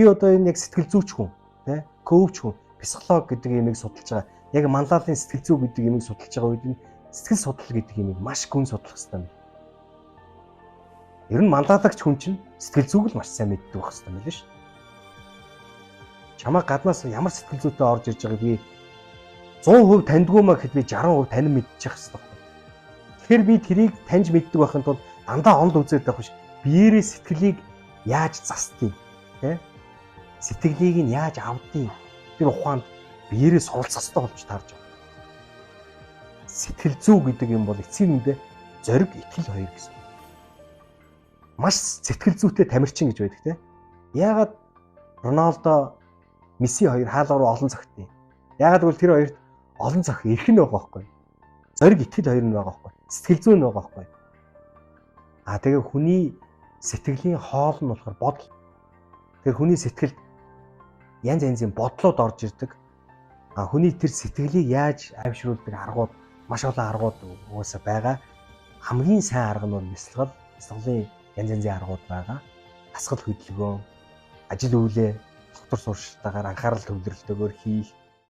Би одоо энэ яг сэтгэл зүйч хүн, тий? Коуч хүн, психолог гэдэг юмыг судалж байгаа. Яг Мандалын сэтгэл зүй гэдэг юмыг судалж байгаа үед нь сэтгэл судлал гэдэг юмыг маш гүн судлах хэрэгтэй юм. Ер нь мандалагч хүн чинь сэтгэл зүйг л маш сайн мэддэг байх хэрэгтэй юм биш үү? Чамаа гаднаас ямар сэтгэл зүйтэй орж ирж байгааг би 100% таньдгүй маа гэхэд би 60% танин мэдчих хэрэгтэй байна. Тэгэхээр би тэрийг таньж мэддэг байхын тулд дандаа онд үзээд байх биш. Биеэрээ сэтгэлийг яаж застыг, тэ? Сэтгэлийг нь яаж авдгийг тэр ухаанд биеэрээ суралцахстай болж таарж байна. Сэтгэл зүй гэдэг юм бол эцсийн үндэ зориг, итгэл хоёр гэсэн. Маш сэтгэл зүйтэй тамирчин гэж байдаг те. Яагаад Роналдо, Месси хоёр хаалгаруу олон цагт юм. Яагаад гэвэл тэр хоёрт олон цаг эрх нь байгаа байхгүй. Зориг, итгэл хоёр нь байгаа байхгүй. Сэтгэл зүй нь байгаа байхгүй. Тэгээ хүний сэтгэлийн хоол нь болохоор бодол. Тэр хүний сэтгэлд янз янзын бодлоод орж ирдэг. Хүний тэр сэтгэлийг яаж авшруулдаг аргууд, маш олон аргууд угаасаа байгаа. Хамгийн сайн арга нь бол бясалгалын янз янзын аргууд байгаа. Дасгал хөдөлгөөн, ажил үйлээ доктор сурчлагаар анхаарал төвлөрөлтөөр хийх,